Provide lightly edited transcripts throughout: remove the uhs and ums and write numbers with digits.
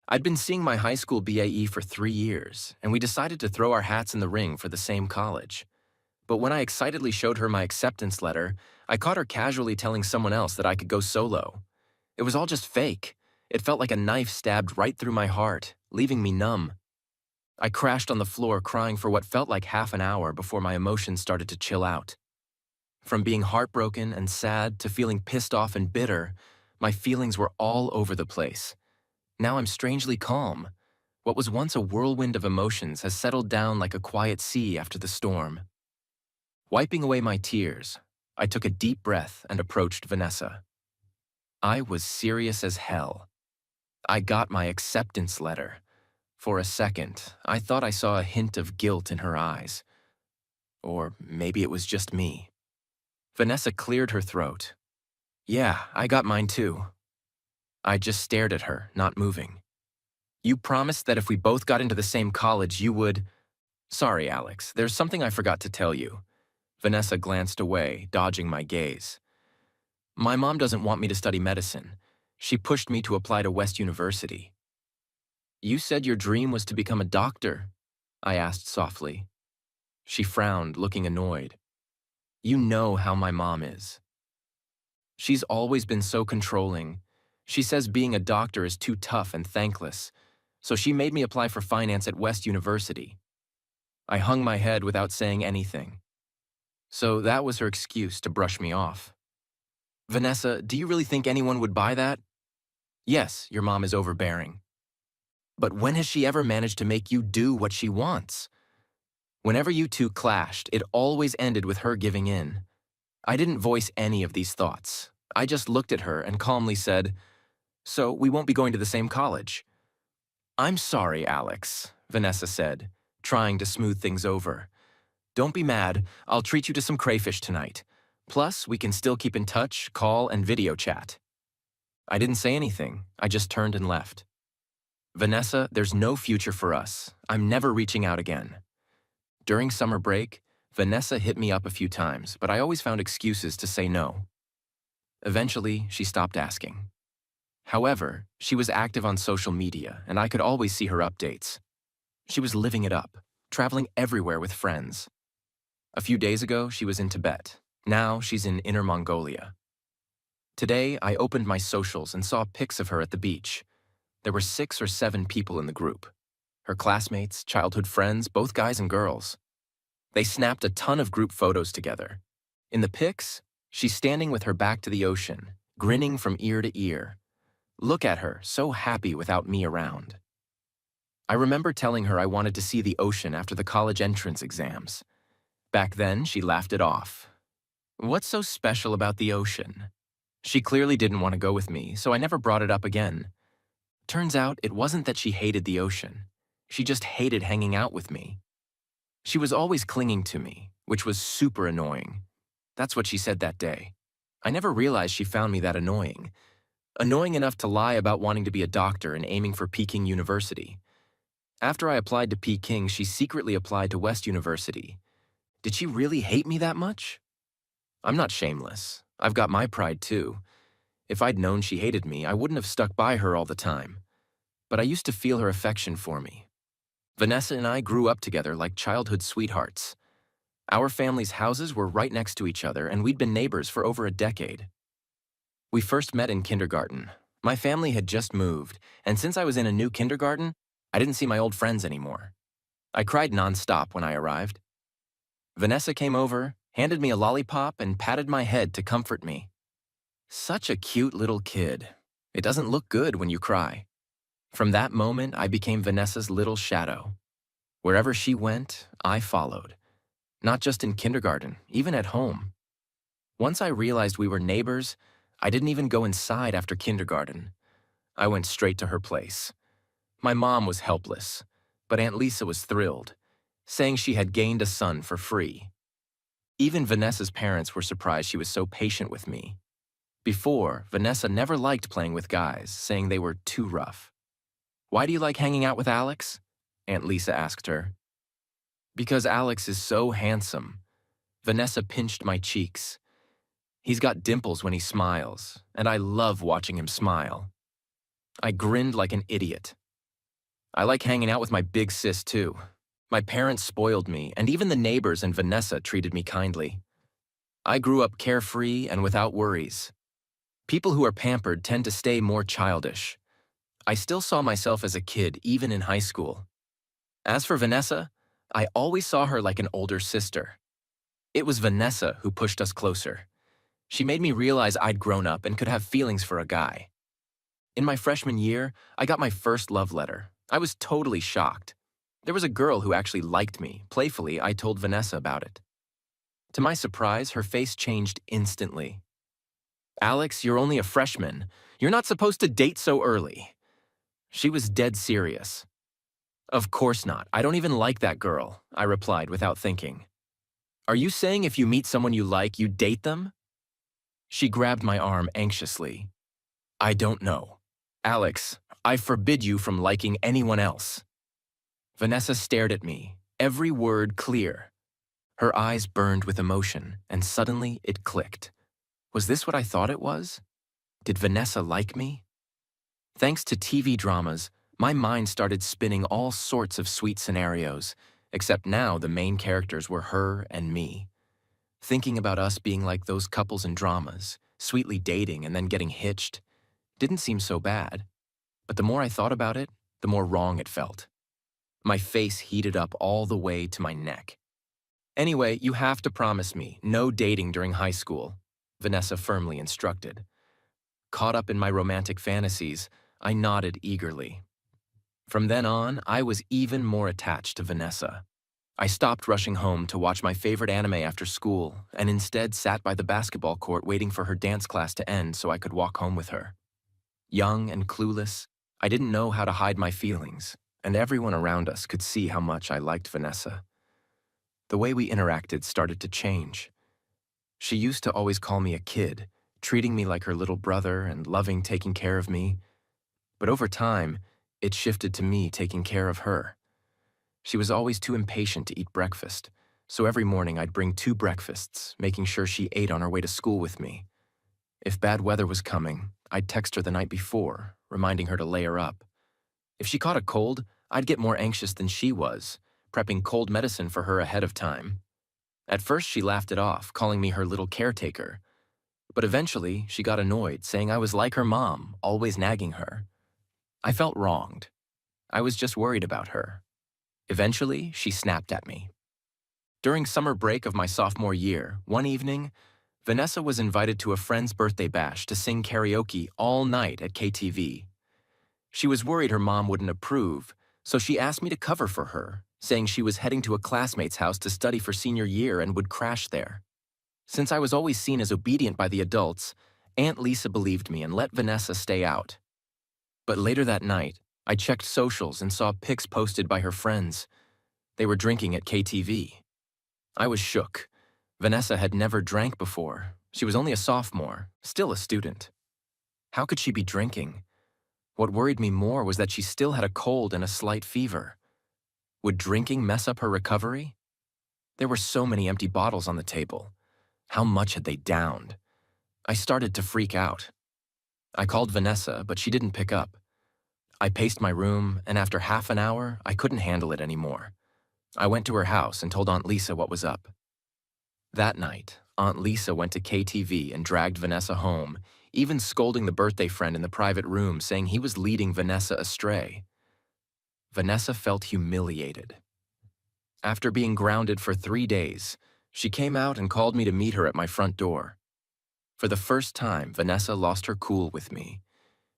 I'd been seeing my high school BAE for 3 years, and we decided to throw our hats in the ring for the same college. But when I excitedly showed her my acceptance letter, I caught her casually telling someone else that I could go solo. It was all just fake. It felt like a knife stabbed right through my heart, leaving me numb. I crashed on the floor crying for what felt like half an hour before my emotions started to chill out. From being heartbroken and sad to feeling pissed off and bitter, my feelings were all over the place. Now I'm strangely calm. What was once a whirlwind of emotions has settled down like a quiet sea after the storm. Wiping away my tears, I took a deep breath and approached Vanessa. I was serious as hell. I got my acceptance letter. For a second, I thought I saw a hint of guilt in her eyes. Or maybe it was just me. Vanessa cleared her throat. Yeah, I got mine too. I just stared at her, not moving. You promised that if we both got into the same college, you would… Sorry, Alex, there's something I forgot to tell you. Vanessa glanced away, dodging my gaze. My mom doesn't want me to study medicine. She pushed me to apply to West University. You said your dream was to become a doctor, I asked softly. She frowned, looking annoyed. You know how my mom is. She's always been so controlling. She says being a doctor is too tough and thankless, so she made me apply for finance at West University. I hung my head without saying anything. So that was her excuse to brush me off. Vanessa, do you really think anyone would buy that? Yes, your mom is overbearing. But when has she ever managed to make you do what she wants? Whenever you two clashed, it always ended with her giving in. I didn't voice any of these thoughts. I just looked at her and calmly said, So we won't be going to the same college. I'm sorry, Alex, Vanessa said, trying to smooth things over. Don't be mad, I'll treat you to some crayfish tonight. Plus, we can still keep in touch, call, and video chat. I didn't say anything, I just turned and left. Vanessa, there's no future for us. I'm never reaching out again. During summer break, Vanessa hit me up a few times, but I always found excuses to say no. Eventually, she stopped asking. However, she was active on social media, and I could always see her updates. She was living it up, traveling everywhere with friends. A few days ago, she was in Tibet. Now, she's in Inner Mongolia. Today, I opened my socials and saw pics of her at the beach. There were 6 or 7 people in the group. Her classmates, childhood friends, both guys and girls. They snapped a ton of group photos together. In the pics, she's standing with her back to the ocean, grinning from ear to ear. Look at her, so happy without me around. I remember telling her I wanted to see the ocean after the college entrance exams. Back then, she laughed it off. What's so special about the ocean? She clearly didn't want to go with me, so I never brought it up again. Turns out, it wasn't that she hated the ocean. She just hated hanging out with me. She was always clinging to me, which was super annoying. That's what she said that day. I never realized she found me that annoying. Annoying enough to lie about wanting to be a doctor and aiming for Peking University. After I applied to Peking, she secretly applied to West University. Did she really hate me that much? I'm not shameless. I've got my pride too. If I'd known she hated me, I wouldn't have stuck by her all the time. But I used to feel her affection for me. Vanessa and I grew up together like childhood sweethearts. Our family's houses were right next to each other, and we'd been neighbors for over a decade. We first met in kindergarten. My family had just moved, and since I was in a new kindergarten, I didn't see my old friends anymore. I cried nonstop when I arrived. Vanessa came over, handed me a lollipop, and patted my head to comfort me. Such a cute little kid. It doesn't look good when you cry. From that moment, I became Vanessa's little shadow. Wherever she went, I followed. Not just in kindergarten, even at home. Once I realized we were neighbors, I didn't even go inside after kindergarten. I went straight to her place. My mom was helpless, but Aunt Lisa was thrilled, saying she had gained a son for free. Even Vanessa's parents were surprised she was so patient with me. Before, Vanessa never liked playing with guys, saying they were too rough. Why do you like hanging out with Alex? Aunt Lisa asked her. Because Alex is so handsome. Vanessa pinched my cheeks. He's got dimples when he smiles, and I love watching him smile. I grinned like an idiot. I like hanging out with my big sis, too. My parents spoiled me, and even the neighbors and Vanessa treated me kindly. I grew up carefree and without worries. People who are pampered tend to stay more childish. I still saw myself as a kid, even in high school. As for Vanessa, I always saw her like an older sister. It was Vanessa who pushed us closer. She made me realize I'd grown up and could have feelings for a guy. In my freshman year, I got my first love letter. I was totally shocked. There was a girl who actually liked me. Playfully, I told Vanessa about it. To my surprise, her face changed instantly. "Alex, you're only a freshman. You're not supposed to date so early." She was dead serious. "Of course not. I don't even like that girl," I replied without thinking. "Are you saying if you meet someone you like, you date them?" She grabbed my arm anxiously. "I don't know. Alex, I forbid you from liking anyone else." Vanessa stared at me, every word clear. Her eyes burned with emotion, and suddenly it clicked. Was this what I thought it was? Did Vanessa like me? Thanks to TV dramas, my mind started spinning all sorts of sweet scenarios, except now the main characters were her and me. Thinking about us being like those couples in dramas, sweetly dating and then getting hitched, didn't seem so bad. But the more I thought about it, the more wrong it felt. My face heated up all the way to my neck. "Anyway, you have to promise me no dating during high school," Vanessa firmly instructed. Caught up in my romantic fantasies, I nodded eagerly. From then on, I was even more attached to Vanessa. I stopped rushing home to watch my favorite anime after school and instead sat by the basketball court waiting for her dance class to end so I could walk home with her. Young and clueless, I didn't know how to hide my feelings, and everyone around us could see how much I liked Vanessa. The way we interacted started to change. She used to always call me a kid, treating me like her little brother and loving taking care of me. But over time, it shifted to me taking care of her. She was always too impatient to eat breakfast, so every morning I'd bring 2 breakfasts, making sure she ate on her way to school with me. If bad weather was coming, I'd text her the night before, reminding her to layer up. If she caught a cold, I'd get more anxious than she was, prepping cold medicine for her ahead of time. At first, she laughed it off, calling me her little caretaker. But eventually, she got annoyed, saying I was like her mom, always nagging her. I felt wronged. I was just worried about her. Eventually, she snapped at me. During summer break of my sophomore year, one evening, Vanessa was invited to a friend's birthday bash to sing karaoke all night at KTV. She was worried her mom wouldn't approve, so she asked me to cover for her, saying she was heading to a classmate's house to study for senior year and would crash there. Since I was always seen as obedient by the adults, Aunt Lisa believed me and let Vanessa stay out. But later that night, I checked socials and saw pics posted by her friends. They were drinking at KTV. I was shook. Vanessa had never drank before. She was only a sophomore, still a student. How could she be drinking? What worried me more was that she still had a cold and a slight fever. Would drinking mess up her recovery? There were so many empty bottles on the table. How much had they downed? I started to freak out. I called Vanessa, but she didn't pick up. I paced my room, and after half an hour, I couldn't handle it anymore. I went to her house and told Aunt Lisa what was up. That night, Aunt Lisa went to KTV and dragged Vanessa home, even scolding the birthday friend in the private room, saying he was leading Vanessa astray. Vanessa felt humiliated. After being grounded for 3 days, she came out and called me to meet her at my front door. For the first time, Vanessa lost her cool with me.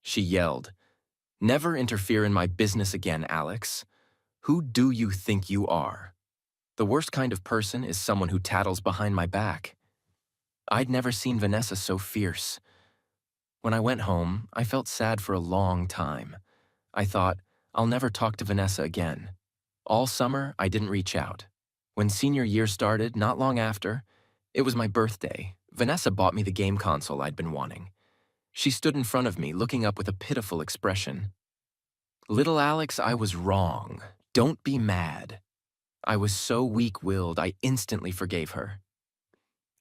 She yelled, "Never interfere in my business again, Alex. Who do you think you are? The worst kind of person is someone who tattles behind my back." I'd never seen Vanessa so fierce. When I went home, I felt sad for a long time. I thought, I'll never talk to Vanessa again. All summer, I didn't reach out. When senior year started, not long after, it was my birthday. Vanessa bought me the game console I'd been wanting. She stood in front of me, looking up with a pitiful expression. "Little Alex, I was wrong. Don't be mad." I was so weak-willed, I instantly forgave her.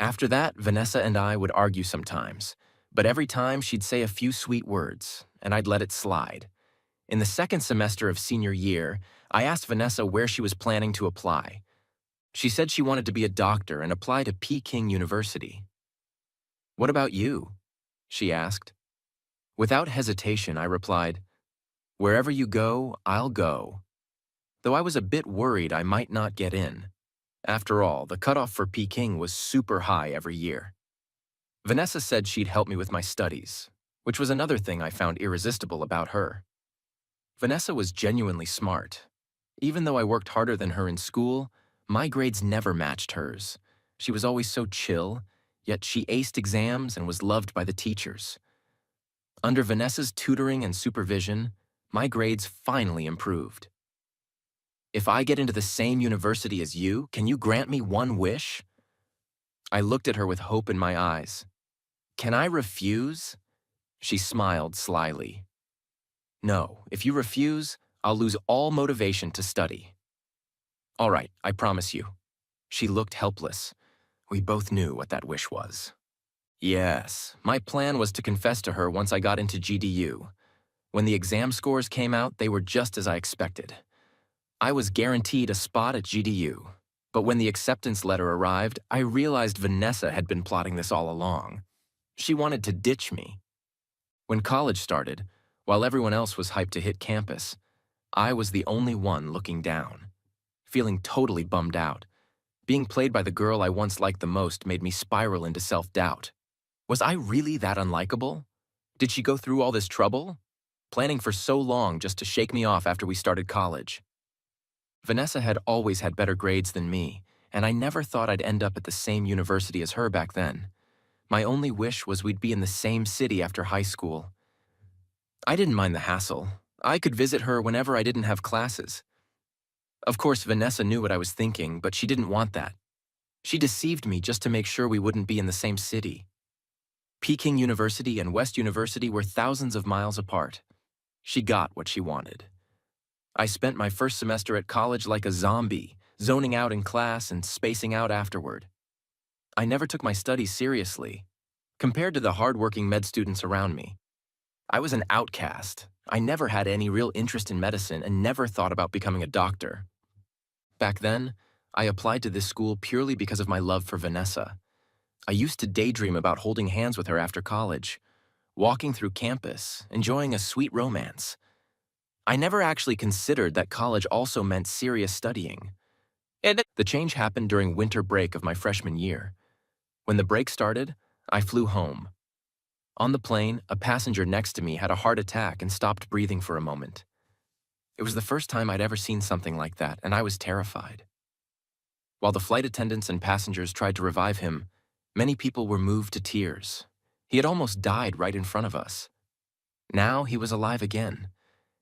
After that, Vanessa and I would argue sometimes, but every time she'd say a few sweet words, and I'd let it slide. In the second semester of senior year, I asked Vanessa where she was planning to apply. She said she wanted to be a doctor and apply to Peking University. "What about you?" she asked. Without hesitation, I replied, "Wherever you go, I'll go," though I was a bit worried I might not get in. After all, the cutoff for Peking was super high every year. Vanessa said she'd help me with my studies, which was another thing I found irresistible about her. Vanessa was genuinely smart. Even though I worked harder than her in school, my grades never matched hers. She was always so chill, yet she aced exams and was loved by the teachers. Under Vanessa's tutoring and supervision, my grades finally improved. "If I get into the same university as you, can you grant me one wish?" I looked at her with hope in my eyes. "Can I refuse?" She smiled slyly. "No, if you refuse, I'll lose all motivation to study." "All right, I promise you." She looked helpless. We both knew what that wish was. Yes, my plan was to confess to her once I got into GDU. When the exam scores came out, they were just as I expected. I was guaranteed a spot at GDU. But when the acceptance letter arrived, I realized Vanessa had been plotting this all along. She wanted to ditch me. When college started, while everyone else was hyped to hit campus, I was the only one looking down, feeling totally bummed out. Being played by the girl I once liked the most made me spiral into self-doubt. Was I really that unlikable? Did she go through all this trouble? Planning for so long just to shake me off after we started college. Vanessa had always had better grades than me, and I never thought I'd end up at the same university as her back then. My only wish was we'd be in the same city after high school. I didn't mind the hassle. I could visit her whenever I didn't have classes. Of course, Vanessa knew what I was thinking, but she didn't want that. She deceived me just to make sure we wouldn't be in the same city. Peking University and West University were thousands of miles apart. She got what she wanted. I spent my first semester at college like a zombie, zoning out in class and spacing out afterward. I never took my studies seriously. Compared to the hardworking med students around me, I was an outcast. I never had any real interest in medicine and never thought about becoming a doctor. Back then, I applied to this school purely because of my love for Vanessa. I used to daydream about holding hands with her after college, walking through campus, enjoying a sweet romance. I never actually considered that college also meant serious studying. The change happened during winter break of my freshman year. When the break started, I flew home. On the plane, a passenger next to me had a heart attack and stopped breathing for a moment. It was the first time I'd ever seen something like that, and I was terrified. While the flight attendants and passengers tried to revive him, many people were moved to tears. He had almost died right in front of us. Now he was alive again.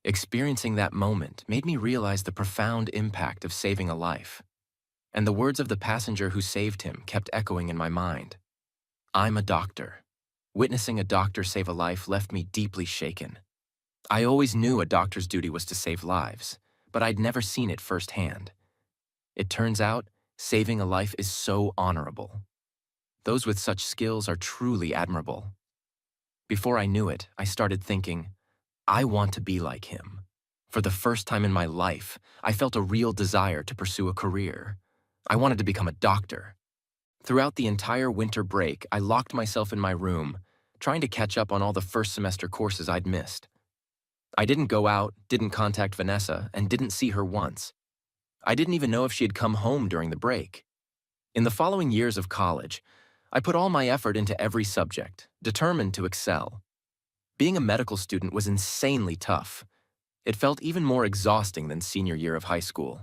Experiencing that moment made me realize the profound impact of saving a life. And the words of the passenger who saved him kept echoing in my mind. I'm a doctor. Witnessing a doctor save a life left me deeply shaken. I always knew a doctor's duty was to save lives, but I'd never seen it firsthand. It turns out, saving a life is so honorable. Those with such skills are truly admirable. Before I knew it, I started thinking, I want to be like him. For the first time in my life, I felt a real desire to pursue a career. I wanted to become a doctor. Throughout the entire winter break, I locked myself in my room, trying to catch up on all the first semester courses I'd missed. I didn't go out, didn't contact Vanessa, and didn't see her once. I didn't even know if she had come home during the break. In the following years of college, I put all my effort into every subject, determined to excel. Being a medical student was insanely tough. It felt even more exhausting than senior year of high school.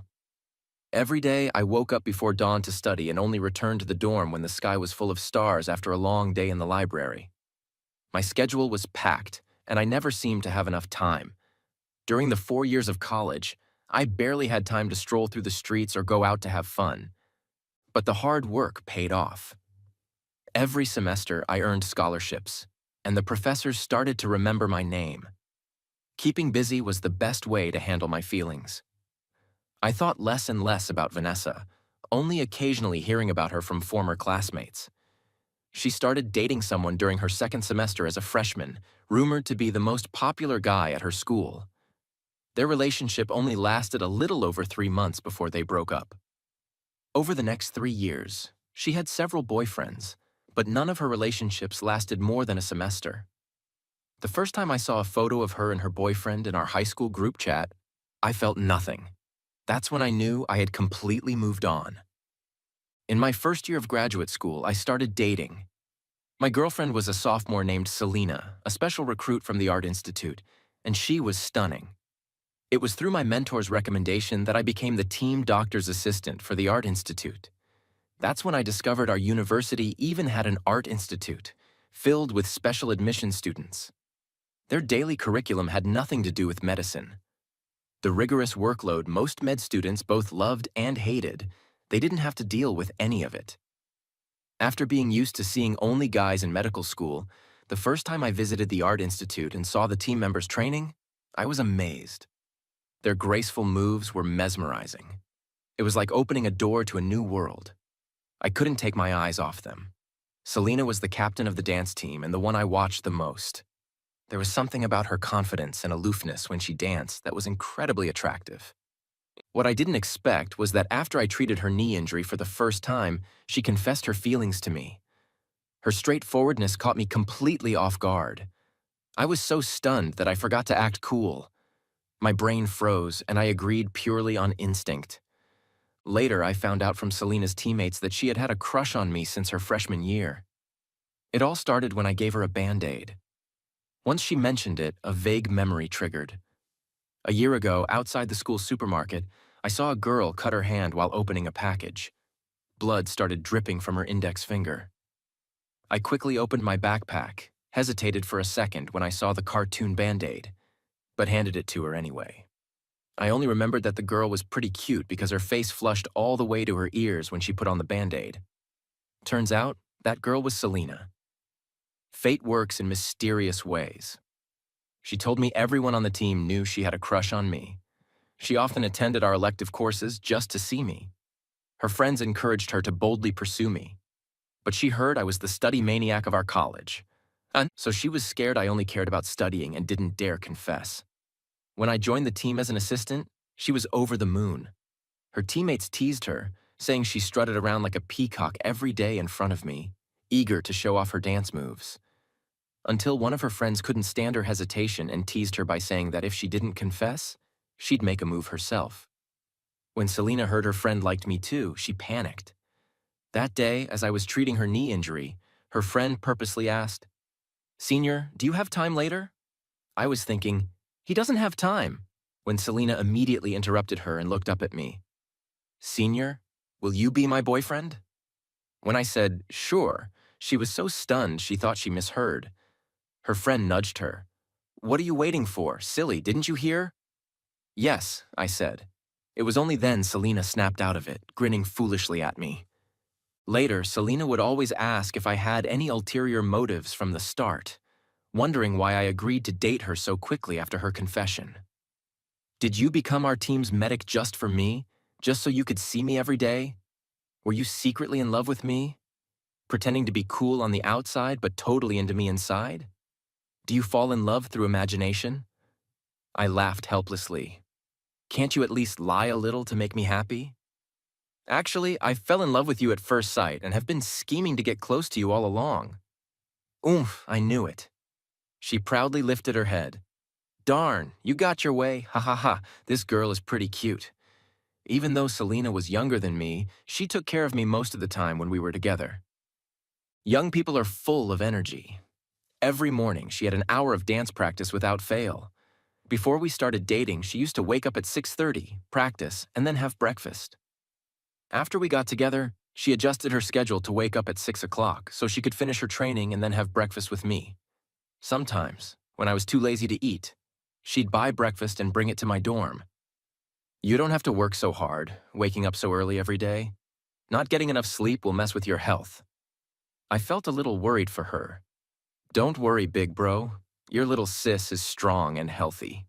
Every day, I woke up before dawn to study and only returned to the dorm when the sky was full of stars after a long day in the library. My schedule was packed, and I never seemed to have enough time. During the 4 years of college, I barely had time to stroll through the streets or go out to have fun. But the hard work paid off. Every semester, I earned scholarships, and the professors started to remember my name. Keeping busy was the best way to handle my feelings. I thought less and less about Vanessa, only occasionally hearing about her from former classmates. She started dating someone during her second semester as a freshman, rumored to be the most popular guy at her school. Their relationship only lasted a little over 3 months before they broke up. Over the next 3 years, she had several boyfriends, but none of her relationships lasted more than a semester. The first time I saw a photo of her and her boyfriend in our high school group chat, I felt nothing. That's when I knew I had completely moved on. In my first year of graduate school, I started dating. My girlfriend was a sophomore named Selena, a special recruit from the Art Institute, and she was stunning. It was through my mentor's recommendation that I became the team doctor's assistant for the Art Institute. That's when I discovered our university even had an art institute, filled with special admission students. Their daily curriculum had nothing to do with medicine. The rigorous workload most med students both loved and hated, they didn't have to deal with any of it. After being used to seeing only guys in medical school, the first time I visited the Art Institute and saw the team members training, I was amazed. Their graceful moves were mesmerizing. It was like opening a door to a new world. I couldn't take my eyes off them. Selena was the captain of the dance team and the one I watched the most. There was something about her confidence and aloofness when she danced that was incredibly attractive. What I didn't expect was that after I treated her knee injury for the first time, she confessed her feelings to me. Her straightforwardness caught me completely off guard. I was so stunned that I forgot to act cool. My brain froze, and I agreed purely on instinct. Later, I found out from Selena's teammates that she had had a crush on me since her freshman year. It all started when I gave her a Band-Aid. Once she mentioned it, a vague memory triggered. A year ago, outside the school supermarket, I saw a girl cut her hand while opening a package. Blood started dripping from her index finger. I quickly opened my backpack, hesitated for a second when I saw the cartoon Band-Aid, but handed it to her anyway. I only remembered that the girl was pretty cute because her face flushed all the way to her ears when she put on the Band-Aid. Turns out, that girl was Selena. Fate works in mysterious ways. She told me everyone on the team knew she had a crush on me. She often attended our elective courses just to see me. Her friends encouraged her to boldly pursue me. But she heard I was the study maniac of our college. And so she was scared I only cared about studying and didn't dare confess. When I joined the team as an assistant, she was over the moon. Her teammates teased her, saying she strutted around like a peacock every day in front of me, eager to show off her dance moves. Until one of her friends couldn't stand her hesitation and teased her by saying that if she didn't confess, she'd make a move herself. When Selena heard her friend liked me too, she panicked. That day, as I was treating her knee injury, her friend purposely asked, "Senior, do you have time later?" I was thinking, he doesn't have time, when Selena immediately interrupted her and looked up at me. "Senior, will you be my boyfriend?" When I said, "Sure," she was so stunned she thought she misheard. Her friend nudged her. "What are you waiting for? Silly, didn't you hear?" "Yes," I said. It was only then Selena snapped out of it, grinning foolishly at me. Later, Selena would always ask if I had any ulterior motives from the start, wondering why I agreed to date her so quickly after her confession. "Did you become our team's medic just for me? Just so you could see me every day? Were you secretly in love with me? Pretending to be cool on the outside but totally into me inside? Do you fall in love through imagination?" I laughed helplessly. "Can't you at least lie a little to make me happy?" "Actually, I fell in love with you at first sight and have been scheming to get close to you all along." "Oomph, I knew it." She proudly lifted her head. "Darn, you got your way, ha ha ha, this girl is pretty cute." Even though Selena was younger than me, she took care of me most of the time when we were together. Young people are full of energy. Every morning, she had an hour of dance practice without fail. Before we started dating, she used to wake up at 6:30, practice, and then have breakfast. After we got together, she adjusted her schedule to wake up at 6 o'clock so she could finish her training and then have breakfast with me. Sometimes, when I was too lazy to eat, she'd buy breakfast and bring it to my dorm. You don't have to work so hard, waking up so early every day. Not getting enough sleep will mess with your health. I felt a little worried for her. Don't worry, big bro. Your little sis is strong and healthy.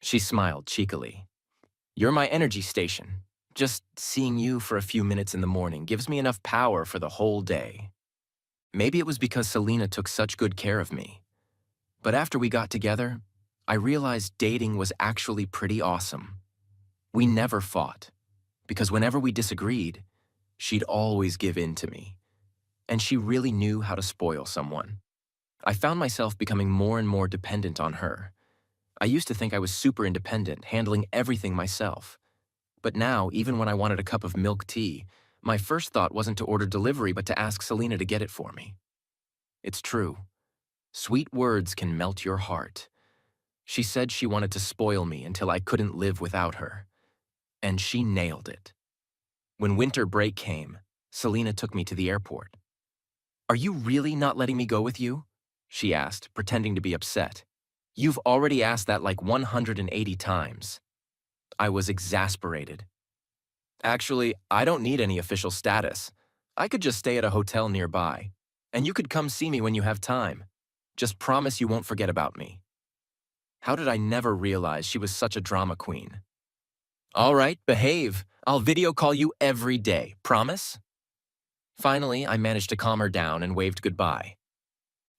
She smiled cheekily. You're my energy station. Just seeing you for a few minutes in the morning gives me enough power for the whole day. Maybe it was because Selena took such good care of me. But after we got together, I realized dating was actually pretty awesome. We never fought, because whenever we disagreed, she'd always give in to me. And she really knew how to spoil someone. I found myself becoming more and more dependent on her. I used to think I was super independent, handling everything myself. But now, even when I wanted a cup of milk tea, my first thought wasn't to order delivery but to ask Selena to get it for me. It's true. Sweet words can melt your heart. She said she wanted to spoil me until I couldn't live without her. And she nailed it. When winter break came, Selena took me to the airport. "Are you really not letting me go with you?" she asked, pretending to be upset. "You've already asked that like 180 times. I was exasperated. "Actually, I don't need any official status. I could just stay at a hotel nearby, and you could come see me when you have time. Just promise you won't forget about me." How did I never realize she was such a drama queen? "All right, behave. I'll video call you every day. Promise?" Finally, I managed to calm her down and waved goodbye.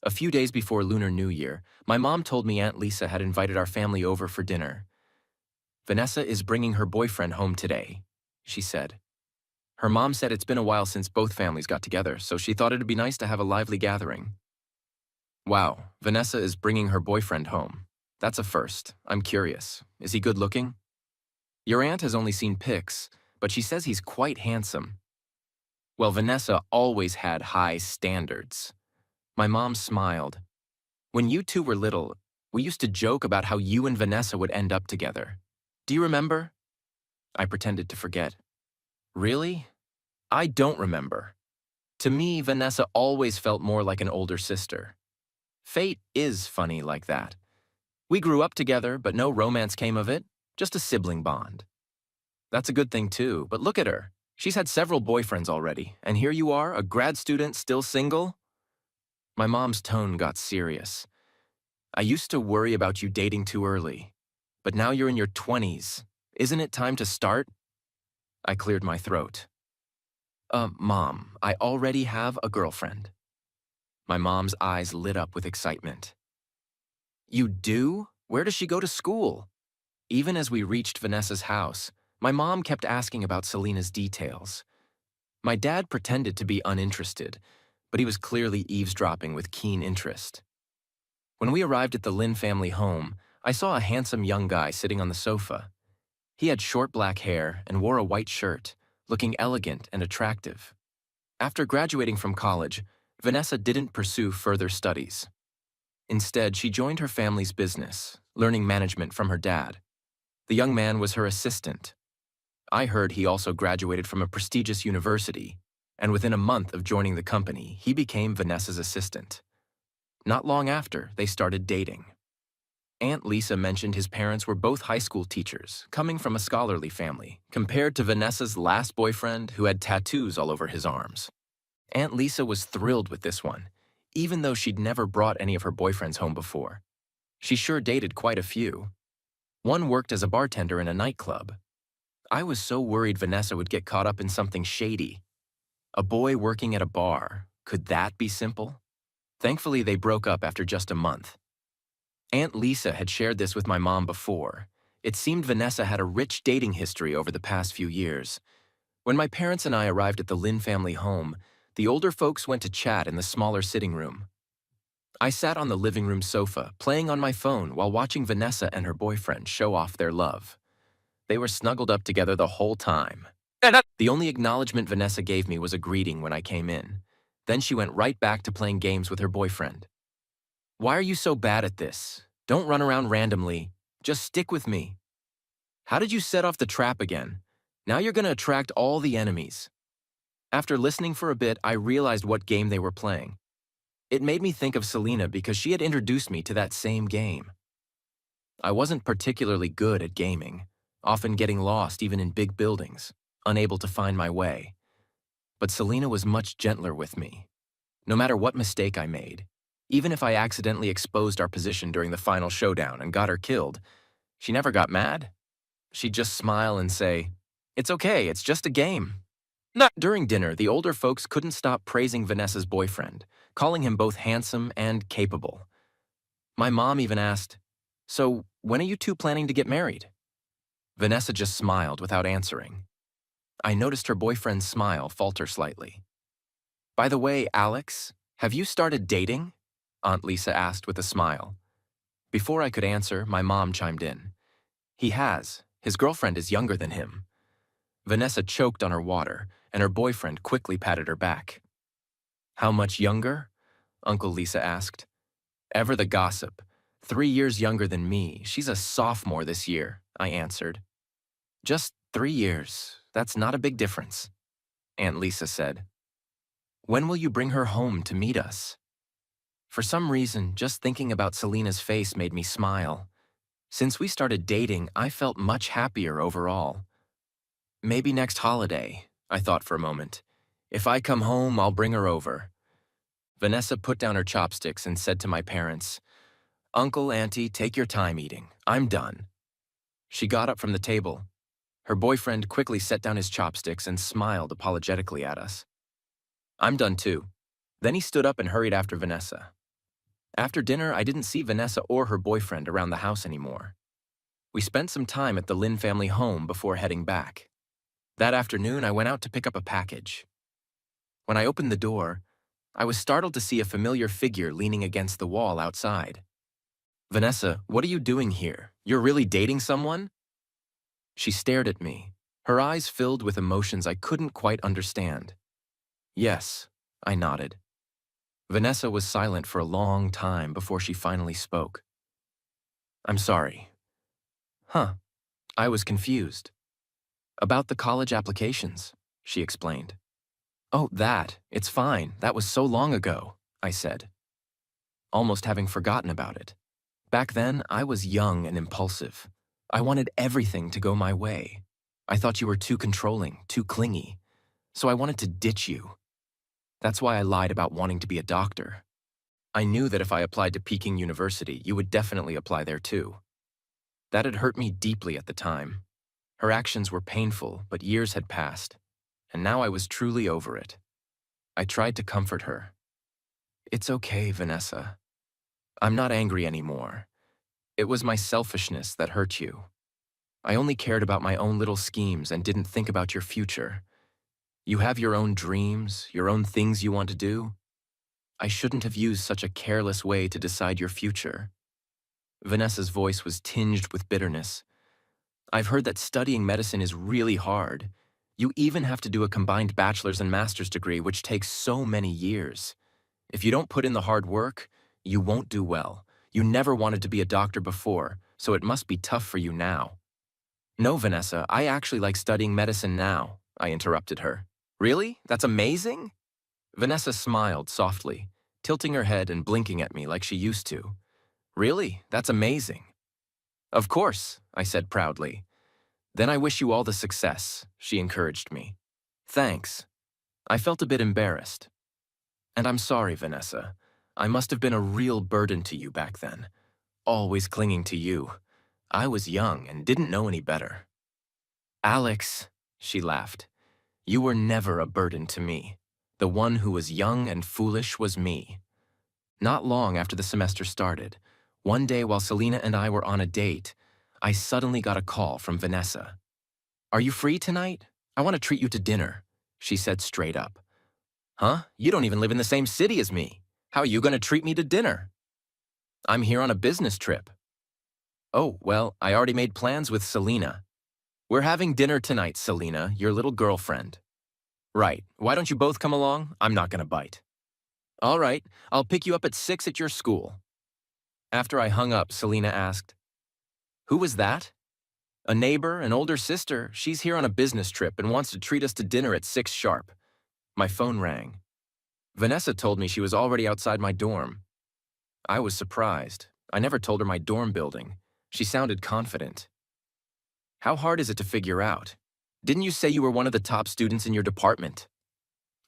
A few days before Lunar New Year, my mom told me Aunt Lisa had invited our family over for dinner. "Vanessa is bringing her boyfriend home today," she said. Her mom said it's been a while since both families got together, so she thought it'd be nice to have a lively gathering. Wow, Vanessa is bringing her boyfriend home. That's a first. I'm curious. Is he good looking? Your aunt has only seen pics, but she says he's quite handsome. Well, Vanessa always had high standards. My mom smiled. When you two were little, we used to joke about how you and Vanessa would end up together. Do you remember? I pretended to forget. Really? I don't remember. To me, Vanessa always felt more like an older sister. Fate is funny like that. We grew up together, but no romance came of it, just a sibling bond. That's a good thing too, but look at her. She's had several boyfriends already, and here you are, a grad student still single? My mom's tone got serious. I used to worry about you dating too early, but now you're in your 20s. Isn't it time to start? I cleared my throat. Mom, I already have a girlfriend." My mom's eyes lit up with excitement. "You do? Where does she go to school?" Even as we reached Vanessa's house, my mom kept asking about Selena's details. My dad pretended to be uninterested, but he was clearly eavesdropping with keen interest. When we arrived at the Lin family home, I saw a handsome young guy sitting on the sofa. He had short black hair and wore a white shirt, looking elegant and attractive. After graduating from college, Vanessa didn't pursue further studies. Instead, she joined her family's business, learning management from her dad. The young man was her assistant. I heard he also graduated from a prestigious university, and within a month of joining the company, he became Vanessa's assistant. Not long after, they started dating. Aunt Lisa mentioned his parents were both high school teachers, coming from a scholarly family, compared to Vanessa's last boyfriend who had tattoos all over his arms. Aunt Lisa was thrilled with this one, even though she'd never brought any of her boyfriends home before. She sure dated quite a few. One worked as a bartender in a nightclub. I was so worried Vanessa would get caught up in something shady. A boy working at a bar, could that be simple? Thankfully, they broke up after just a month. Aunt Lisa had shared this with my mom before. It seemed Vanessa had a rich dating history over the past few years. When my parents and I arrived at the Lin family home, the older folks went to chat in the smaller sitting room. I sat on the living room sofa, playing on my phone while watching Vanessa and her boyfriend show off their love. They were snuggled up together the whole time. The only acknowledgement Vanessa gave me was a greeting when I came in. Then she went right back to playing games with her boyfriend. "Why are you so bad at this? Don't run around randomly. Just stick with me." "How did you set off the trap again? Now you're going to attract all the enemies." After listening for a bit, I realized what game they were playing. It made me think of Selena because she had introduced me to that same game. I wasn't particularly good at gaming, often getting lost even in big buildings, unable to find my way. But Selena was much gentler with me. No matter what mistake I made, even if I accidentally exposed our position during the final showdown and got her killed, she never got mad. She'd just smile and say, "It's okay, it's just a game." During dinner, the older folks couldn't stop praising Vanessa's boyfriend, calling him both handsome and capable. My mom even asked, So, when are you two planning to get married? Vanessa just smiled without answering. I noticed her boyfriend's smile falter slightly. By the way, Alex, have you started dating? Aunt Lisa asked with a smile. Before I could answer, my mom chimed in. He has. His girlfriend is younger than him. Vanessa choked on her water, and her boyfriend quickly patted her back. How much younger? Uncle Lisa asked. Ever the gossip. 3 years younger than me. She's a sophomore this year, I answered. Just 3 years. That's not a big difference, Aunt Lisa said. When will you bring her home to meet us? For some reason, just thinking about Selena's face made me smile. Since we started dating, I felt much happier overall. Maybe next holiday, I thought for a moment. If I come home, I'll bring her over. Vanessa put down her chopsticks and said to my parents, Uncle, Auntie, take your time eating. I'm done. She got up from the table. Her boyfriend quickly set down his chopsticks and smiled apologetically at us. I'm done too. Then he stood up and hurried after Vanessa. After dinner, I didn't see Vanessa or her boyfriend around the house anymore. We spent some time at the Lin family home before heading back. That afternoon, I went out to pick up a package. When I opened the door, I was startled to see a familiar figure leaning against the wall outside. Vanessa, what are you doing here? You're really dating someone? She stared at me, her eyes filled with emotions I couldn't quite understand. Yes, I nodded. Vanessa was silent for a long time before she finally spoke. I'm sorry. Huh, I was confused. About the college applications, she explained. Oh, it's fine. That was so long ago, I said, almost having forgotten about it. Back then, I was young and impulsive. I wanted everything to go my way. I thought you were too controlling, too clingy, so I wanted to ditch you. That's why I lied about wanting to be a doctor. I knew that if I applied to Peking University, you would definitely apply there too. That had hurt me deeply at the time. Her actions were painful, but years had passed, and now I was truly over it. I tried to comfort her. It's okay, Vanessa. I'm not angry anymore. It was my selfishness that hurt you. I only cared about my own little schemes and didn't think about your future. You have your own dreams, your own things you want to do. I shouldn't have used such a careless way to decide your future. Vanessa's voice was tinged with bitterness. I've heard that studying medicine is really hard. You even have to do a combined bachelor's and master's degree, which takes so many years. If you don't put in the hard work, you won't do well. You never wanted to be a doctor before, so it must be tough for you now. No, Vanessa, I actually like studying medicine now, I interrupted her. Really? That's amazing? Vanessa smiled softly, tilting her head and blinking at me like she used to. Really? That's amazing. Of course, I said proudly. Then I wish you all the success, she encouraged me. Thanks. I felt a bit embarrassed. And I'm sorry, Vanessa. I must have been a real burden to you back then, always clinging to you. I was young and didn't know any better. Alex, she laughed, you were never a burden to me. The one who was young and foolish was me. Not long after the semester started, one day while Selena and I were on a date, I suddenly got a call from Vanessa. Are you free tonight? I want to treat you to dinner, she said straight up. Huh? You don't even live in the same city as me. How are you going to treat me to dinner? I'm here on a business trip. Oh, well, I already made plans with Selena. We're having dinner tonight, Selena, your little girlfriend. Right. Why don't you both come along? I'm not going to bite. All right. I'll pick you up at 6 at your school. After I hung up, Selena asked, Who was that? A neighbor, an older sister. She's here on a business trip and wants to treat us to dinner at 6 sharp. My phone rang. Vanessa told me she was already outside my dorm. I was surprised. I never told her my dorm building. She sounded confident. How hard is it to figure out? Didn't you say you were one of the top students in your department?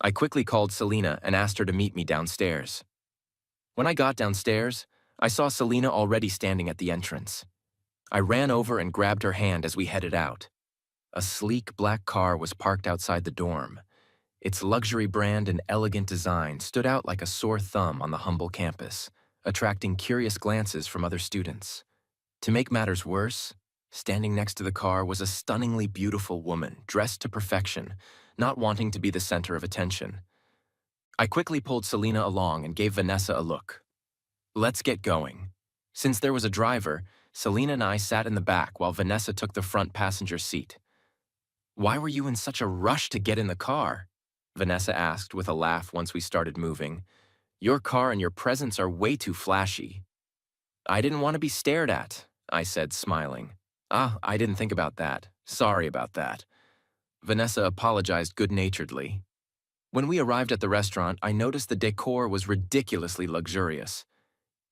I quickly called Selena and asked her to meet me downstairs. When I got downstairs, I saw Selena already standing at the entrance. I ran over and grabbed her hand as we headed out. A sleek black car was parked outside the dorm. Its luxury brand and elegant design stood out like a sore thumb on the humble campus, attracting curious glances from other students. To make matters worse, standing next to the car was a stunningly beautiful woman, dressed to perfection, not wanting to be the center of attention. I quickly pulled Selena along and gave Vanessa a look. Let's get going. Since there was a driver, Selena and I sat in the back while Vanessa took the front passenger seat. Why were you in such a rush to get in the car? Vanessa asked with a laugh once we started moving. Your car and your presence are way too flashy. I didn't want to be stared at, I said, smiling. I didn't think about that. Sorry about that. Vanessa apologized good-naturedly. When we arrived at the restaurant, I noticed the decor was ridiculously luxurious.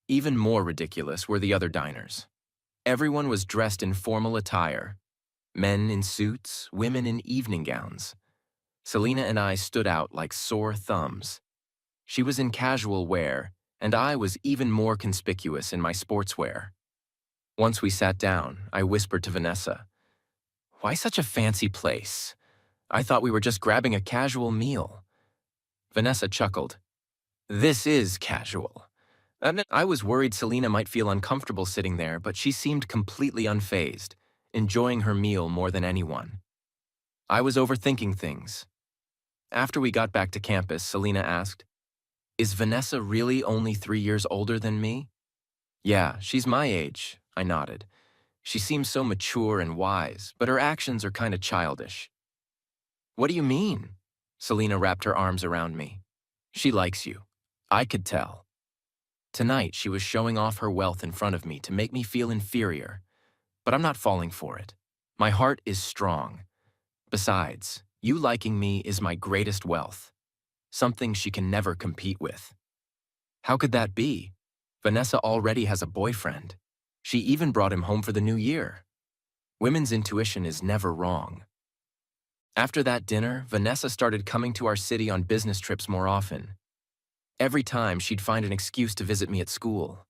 Even more ridiculous were the other diners. Everyone was dressed in formal attire. Men in suits, women in evening gowns. Selena and I stood out like sore thumbs. She was in casual wear, and I was even more conspicuous in my sportswear. Once we sat down, I whispered to Vanessa, "Why such a fancy place? I thought we were just grabbing a casual meal." Vanessa chuckled. "This is casual." And I was worried Selena might feel uncomfortable sitting there, but she seemed completely unfazed, enjoying her meal more than anyone. I was overthinking things. After we got back to campus, Selena asked, "Is Vanessa really only 3 years older than me?" "Yeah, she's my age," I nodded. "She seems so mature and wise, but her actions are kind of childish." "What do you mean?" Selena wrapped her arms around me. "She likes you. I could tell." Tonight, she was showing off her wealth in front of me to make me feel inferior. But I'm not falling for it. My heart is strong. Besides, you liking me is my greatest wealth, something she can never compete with. How could that be? Vanessa already has a boyfriend. She even brought him home for the new year. Women's intuition is never wrong. After that dinner, Vanessa started coming to our city on business trips more often. Every time, she'd find an excuse to visit me at school.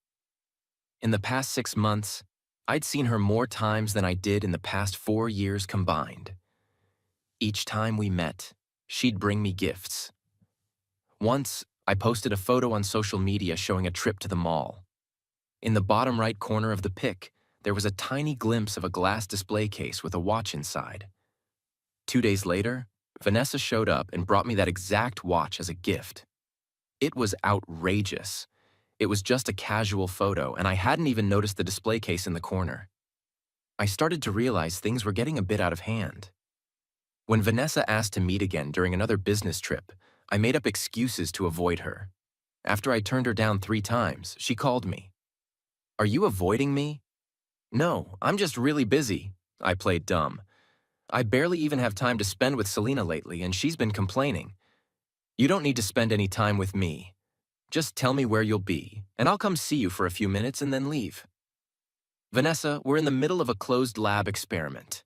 In the past 6 months, I'd seen her more times than I did in the past 4 years combined. Each time we met, she'd bring me gifts. Once, I posted a photo on social media showing a trip to the mall. In the bottom right corner of the pic, there was a tiny glimpse of a glass display case with a watch inside. 2 days later, Vanessa showed up and brought me that exact watch as a gift. It was outrageous. It was just a casual photo, and I hadn't even noticed the display case in the corner. I started to realize things were getting a bit out of hand. When Vanessa asked to meet again during another business trip, I made up excuses to avoid her. After I turned her down 3 times, she called me. "Are you avoiding me?" "No, I'm just really busy." I played dumb. "I barely even have time to spend with Selena lately, and she's been complaining." "You don't need to spend any time with me. Just tell me where you'll be, and I'll come see you for a few minutes and then leave." "Vanessa, we're in the middle of a closed lab experiment.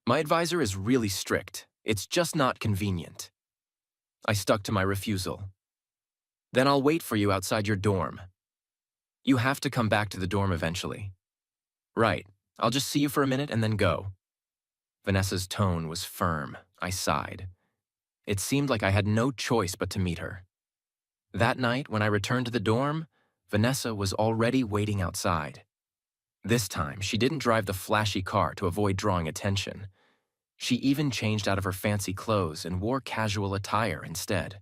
My advisor is really strict. It's just not convenient." I stuck to my refusal. "Then I'll wait for you outside your dorm." "You have to come back to the dorm eventually." "Right. I'll just see you for a minute and then go." Vanessa's tone was firm. I sighed. It seemed like I had no choice but to meet her. That night, when I returned to the dorm, Vanessa was already waiting outside. This time, she didn't drive the flashy car to avoid drawing attention. She even changed out of her fancy clothes and wore casual attire instead.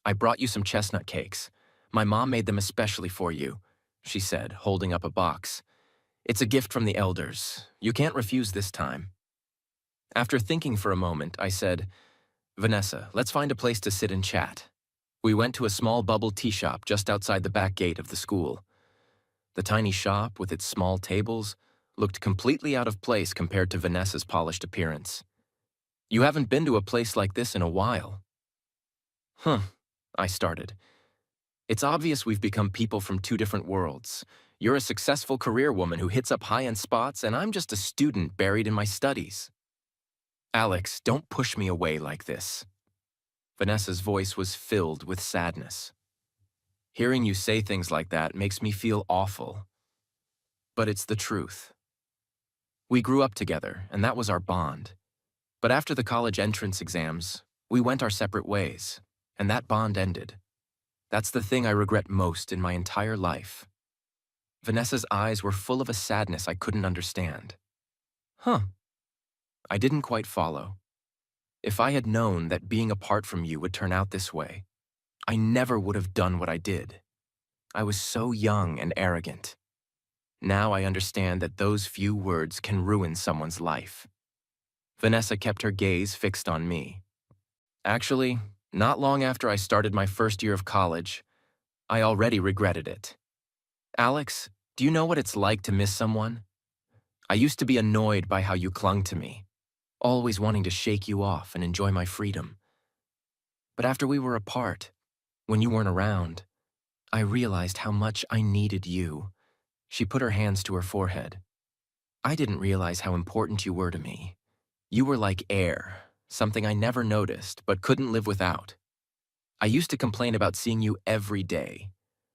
"I brought you some chestnut cakes. My mom made them especially for you," she said, holding up a box. "It's a gift from the elders. You can't refuse this time." After thinking for a moment, I said, "Vanessa, let's find a place to sit and chat." We went to a small bubble tea shop just outside the back gate of the school. The tiny shop, with its small tables, looked completely out of place compared to Vanessa's polished appearance. "You haven't been to a place like this in a while." I started. "It's obvious we've become people from 2 different worlds. You're a successful career woman who hits up high-end spots, and I'm just a student buried in my studies." "Alex, don't push me away like this." Vanessa's voice was filled with sadness. "Hearing you say things like that makes me feel awful. But it's the truth. We grew up together, and that was our bond. But after the college entrance exams, we went our separate ways, and that bond ended. That's the thing I regret most in my entire life." Vanessa's eyes were full of a sadness I couldn't understand. Huh. I didn't quite follow. If I had known that being apart from you would turn out this way, I never would have done what I did. I was so young and arrogant. Now I understand that those few words can ruin someone's life. Vanessa kept her gaze fixed on me. Actually, not long after I started my first year of college, I already regretted it. Alex, do you know what it's like to miss someone? I used to be annoyed by how you clung to me, always wanting to shake you off and enjoy my freedom. But after we were apart, when you weren't around, I realized how much I needed you. She put her hands to her forehead. I didn't realize how important you were to me. You were like air, something I never noticed but couldn't live without. I used to complain about seeing you every day,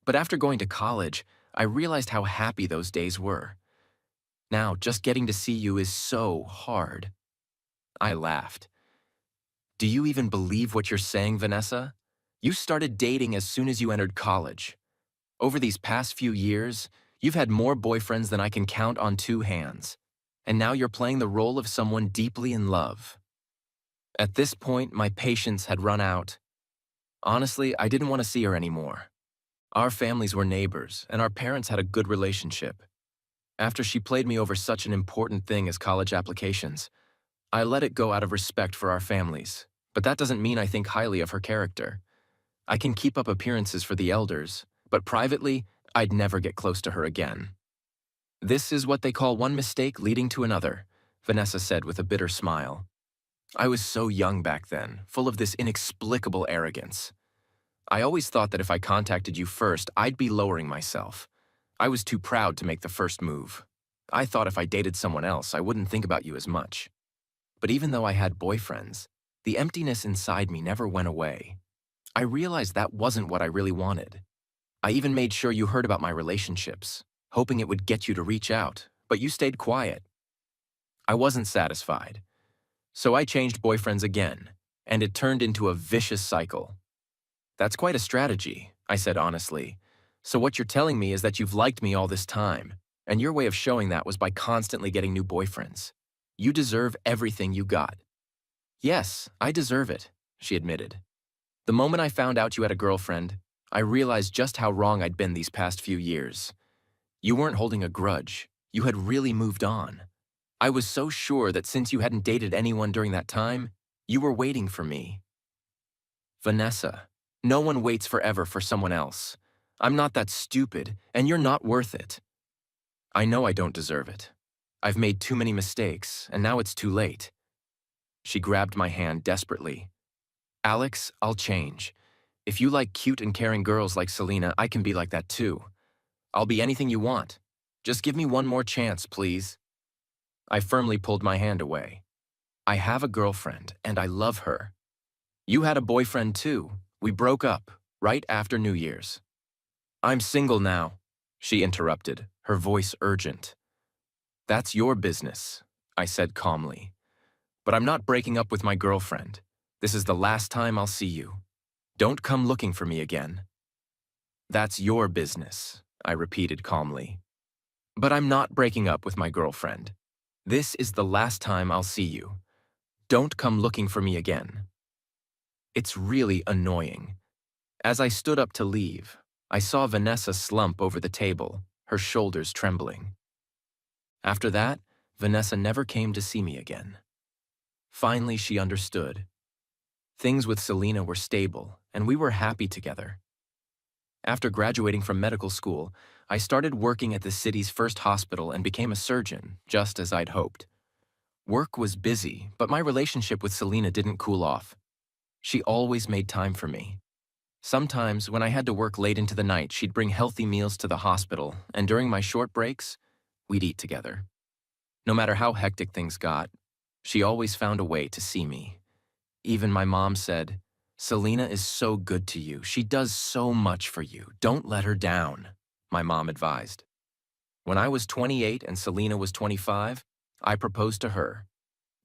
but after going to college, I realized how happy those days were. Now, just getting to see you is so hard. I laughed. Do you even believe what you're saying, Vanessa? You started dating as soon as you entered college. Over these past few years, you've had more boyfriends than I can count on two hands. And now you're playing the role of someone deeply in love. At this point, my patience had run out. Honestly, I didn't want to see her anymore. Our families were neighbors, and our parents had a good relationship. After she played me over such an important thing as college applications, I let it go out of respect for our families, but that doesn't mean I think highly of her character. I can keep up appearances for the elders, but privately, I'd never get close to her again. This is what they call one mistake leading to another, Vanessa said with a bitter smile. I was so young back then, full of this inexplicable arrogance. I always thought that if I contacted you first, I'd be lowering myself. I was too proud to make the first move. I thought if I dated someone else, I wouldn't think about you as much. But even though I had boyfriends, the emptiness inside me never went away. I realized that wasn't what I really wanted. I even made sure you heard about my relationships, hoping it would get you to reach out, but you stayed quiet. I wasn't satisfied. So I changed boyfriends again, and it turned into a vicious cycle. That's quite a strategy, I said honestly. So what you're telling me is that you've liked me all this time, and your way of showing that was by constantly getting new boyfriends. You deserve everything you got. Yes, I deserve it, she admitted. The moment I found out you had a girlfriend, I realized just how wrong I'd been these past few years. You weren't holding a grudge. You had really moved on. I was so sure that since you hadn't dated anyone during that time, you were waiting for me. Vanessa, no one waits forever for someone else. I'm not that stupid, and you're not worth it. I know I don't deserve it. I've made too many mistakes, and now it's too late. She grabbed my hand desperately. Alex, I'll change. If you like cute and caring girls like Selena, I can be like that too. I'll be anything you want. Just give me one more chance, please. I firmly pulled my hand away. I have a girlfriend, and I love her. You had a boyfriend too. We broke up, right after New Year's. I'm single now, she interrupted, her voice urgent. That's your business, I said calmly. But I'm not breaking up with my girlfriend. This is the last time I'll see you. Don't come looking for me again. That's your business, I repeated calmly. But I'm not breaking up with my girlfriend. This is the last time I'll see you. Don't come looking for me again. It's really annoying. As I stood up to leave, I saw Vanessa slump over the table, her shoulders trembling. After that, Vanessa never came to see me again. Finally, she understood. Things with Selena were stable, and we were happy together. After graduating from medical school, I started working at the city's first hospital and became a surgeon, just as I'd hoped. Work was busy, but my relationship with Selena didn't cool off. She always made time for me. Sometimes, when I had to work late into the night, she'd bring healthy meals to the hospital, and during my short breaks, we'd eat together. No matter how hectic things got, she always found a way to see me. Even my mom said, Selena is so good to you. She does so much for you. Don't let her down, my mom advised. When I was 28 and Selena was 25, I proposed to her.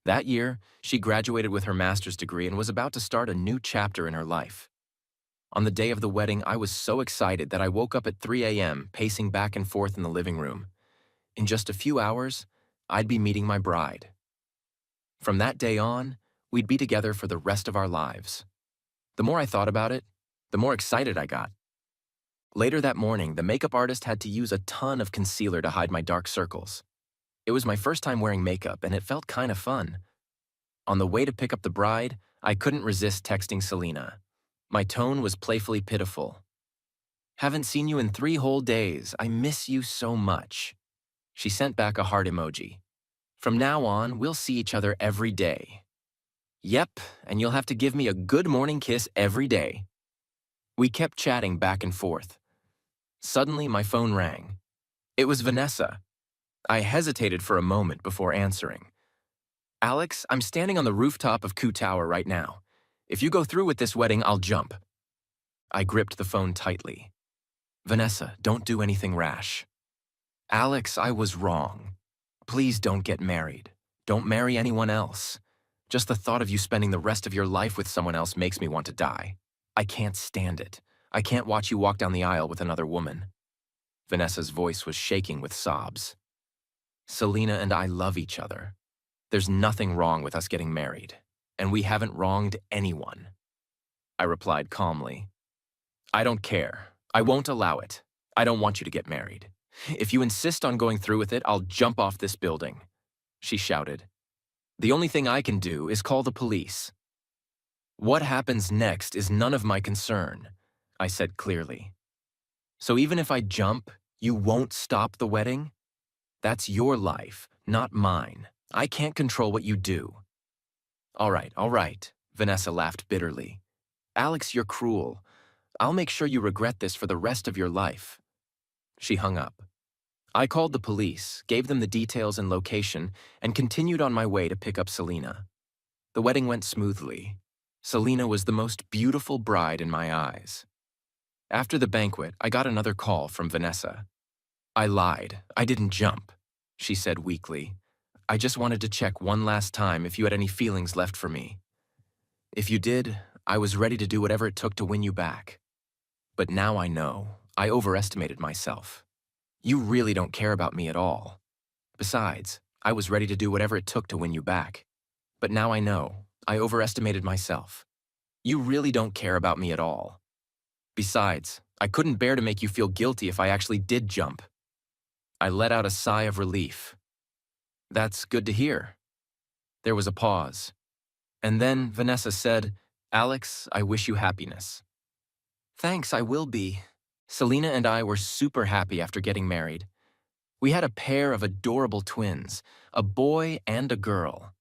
That year, she graduated with her master's degree and was about to start a new chapter in her life. On the day of the wedding, I was so excited that I woke up at 3 a.m., pacing back and forth in the living room. In just a few hours, I'd be meeting my bride. From that day on, we'd be together for the rest of our lives. The more I thought about it, the more excited I got. Later that morning, the makeup artist had to use a ton of concealer to hide my dark circles. It was my first time wearing makeup, and it felt kind of fun. On the way to pick up the bride, I couldn't resist texting Selena. My tone was playfully pitiful. "Haven't seen you in 3 whole days. I miss you so much." She sent back a heart emoji. "From now on, we'll see each other every day." "Yep, and you'll have to give me a good morning kiss every day." We kept chatting back and forth. Suddenly, my phone rang. It was Vanessa. I hesitated for a moment before answering. "Alex, I'm standing on the rooftop of Koo Tower right now. If you go through with this wedding, I'll jump." I gripped the phone tightly. "Vanessa, don't do anything rash." "Alex, I was wrong. Please don't get married. Don't marry anyone else. Just the thought of you spending the rest of your life with someone else makes me want to die. I can't stand it. I can't watch you walk down the aisle with another woman." Vanessa's voice was shaking with sobs. "Selena and I love each other. There's nothing wrong with us getting married, and we haven't wronged anyone." I replied calmly. "I don't care. I won't allow it. I don't want you to get married. If you insist on going through with it, I'll jump off this building," she shouted. "The only thing I can do is call the police." "What happens next is none of my concern," I said clearly. "So even if I jump, you won't stop the wedding? That's your life, not mine. I can't control what you do." All right, Vanessa laughed bitterly. "Alex, you're cruel. I'll make sure you regret this for the rest of your life." She hung up. I called the police, gave them the details and location, and continued on my way to pick up Selena. The wedding went smoothly. Selena was the most beautiful bride in my eyes. After the banquet, I got another call from Vanessa. "I lied. I didn't jump," she said weakly. "I just wanted to check one last time if you had any feelings left for me. If you did, I was ready to do whatever it took to win you back. But now I know. I overestimated myself. You really don't care about me at all. Besides, I was ready to do whatever it took to win you back. But now I know. I overestimated myself. You really don't care about me at all. Besides, I couldn't bear to make you feel guilty if I actually did jump." I let out a sigh of relief. "That's good to hear." There was a pause. And then Vanessa said, "Alex, I wish you happiness." "Thanks, I will be." Selena and I were super happy after getting married. We had a pair of adorable twins, a boy and a girl.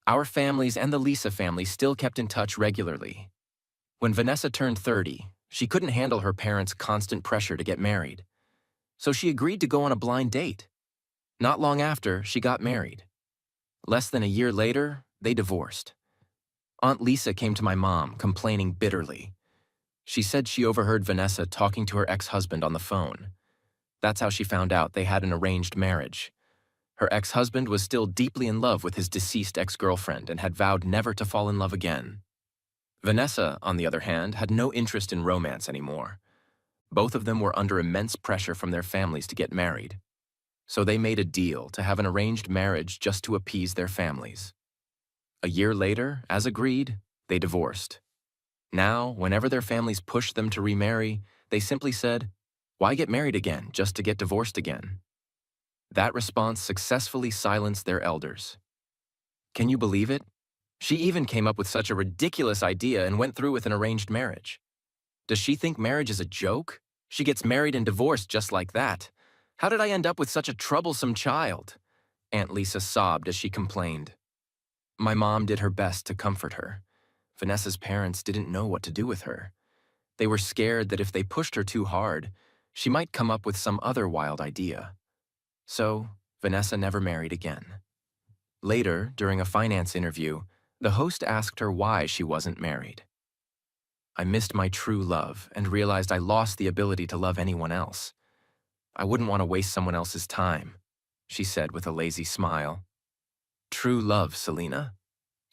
Our families and the Lisa family still kept in touch regularly. When Vanessa turned 30, she couldn't handle her parents' constant pressure to get married. So she agreed to go on a blind date. Not long after, she got married. Less than a year later, they divorced. Aunt Lisa came to my mom, complaining bitterly. She said she overheard Vanessa talking to her ex-husband on the phone. That's how she found out they had an arranged marriage. Her ex-husband was still deeply in love with his deceased ex-girlfriend and had vowed never to fall in love again. Vanessa, on the other hand, had no interest in romance anymore. Both of them were under immense pressure from their families to get married. So they made a deal to have an arranged marriage just to appease their families. A year later, as agreed, they divorced. Now, whenever their families pushed them to remarry, they simply said, "Why get married again just to get divorced again?" That response successfully silenced their elders. Can you believe it? She even came up with such a ridiculous idea and went through with an arranged marriage. Does she think marriage is a joke? She gets married and divorced just like that. How did I end up with such a troublesome child? Aunt Lisa sobbed as she complained. My mom did her best to comfort her. Vanessa's parents didn't know what to do with her. They were scared that if they pushed her too hard, she might come up with some other wild idea. So, Vanessa never married again. Later, during a finance interview, the host asked her why she wasn't married. "I missed my true love and realized I lost the ability to love anyone else. I wouldn't want to waste someone else's time," she said with a lazy smile. True love, Selena?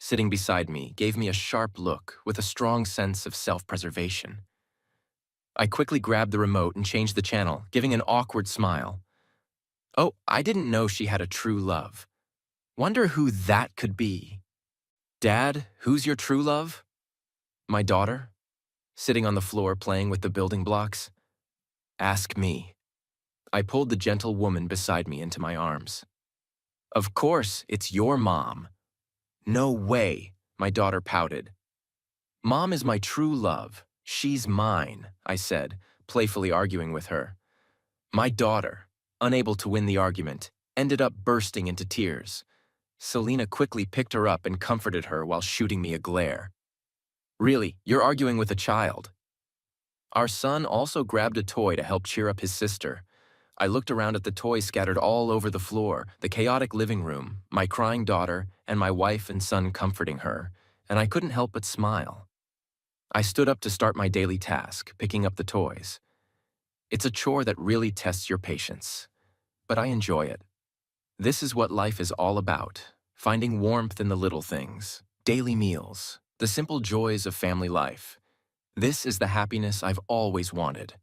Sitting beside me gave me a sharp look with a strong sense of self-preservation. I quickly grabbed the remote and changed the channel, giving an awkward smile. Oh, I didn't know she had a true love. Wonder who that could be. Dad, who's your true love? My daughter? Sitting on the floor playing with the building blocks? Ask me. I pulled the gentle woman beside me into my arms. Of course, it's your mom. No way, my daughter pouted. Mom is my true love. She's mine, I said, playfully arguing with her. My daughter, unable to win the argument, ended up bursting into tears. Selena quickly picked her up and comforted her while shooting me a glare. Really, you're arguing with a child. Our son also grabbed a toy to help cheer up his sister. I looked around at the toys scattered all over the floor, the chaotic living room, my crying daughter, and my wife and son comforting her, and I couldn't help but smile. I stood up to start my daily task, picking up the toys. It's a chore that really tests your patience, but I enjoy it. This is what life is all about, finding warmth in the little things, daily meals, the simple joys of family life. This is the happiness I've always wanted.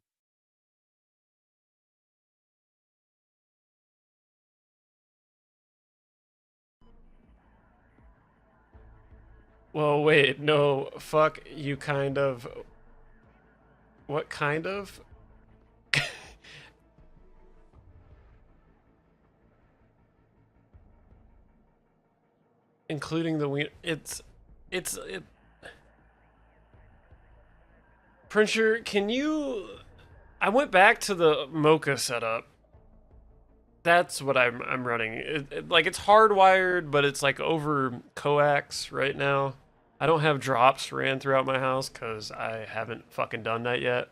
Well, wait, no, fuck, you kind of. What kind of? Including the wiener. It. Princer, can you. I went back to the Mocha setup. That's what I'm running. Like, it's hardwired, but it's like over coax right now. I don't have drops ran throughout my house because I haven't fucking done that yet.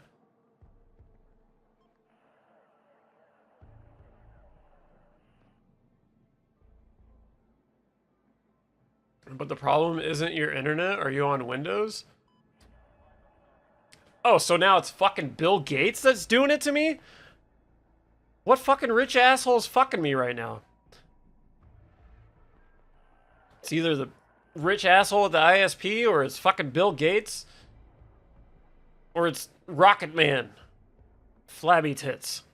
But the problem isn't your internet. Are you on Windows? Oh, so now it's fucking Bill Gates that's doing it to me? What fucking rich asshole's fucking me right now? It's either the rich asshole at the ISP, or it's fucking Bill Gates, or it's Rocket Man. Flabby tits.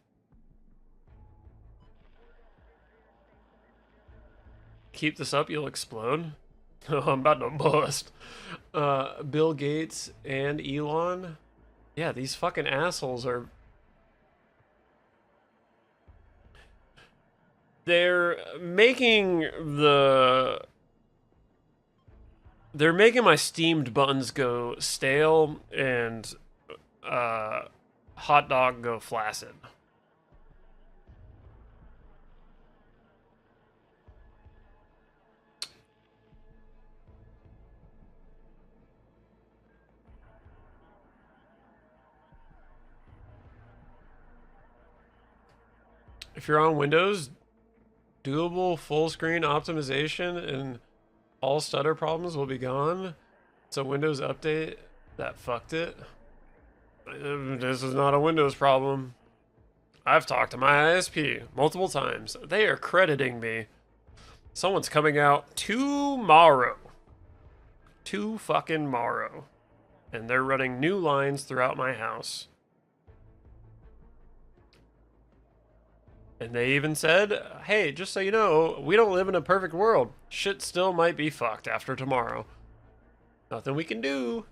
Keep this up, you'll explode. Oh, I'm about to bust. Bill Gates and Elon. Yeah, these fucking assholes are. They're making the. They're making my steamed buns go stale and hot dog go flaccid. If you're on Windows, doable full screen optimization and all stutter problems will be gone. It's a Windows update that fucked it. This is not a Windows problem. I've talked to my ISP multiple times. They are crediting me. Someone's coming out tomorrow. Two fucking morrow. And they're running new lines throughout my house. And they even said, hey, just so you know, we don't live in a perfect world. Shit still might be fucked after tomorrow. Nothing we can do.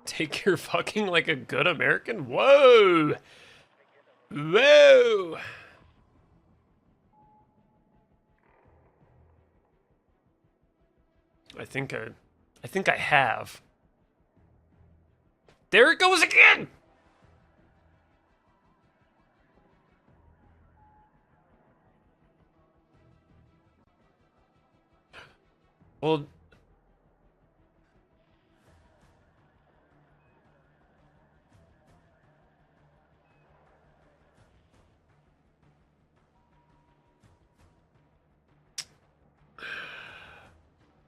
Take your fucking like a good American? Whoa! Whoa! I think I have. There it goes again! Well,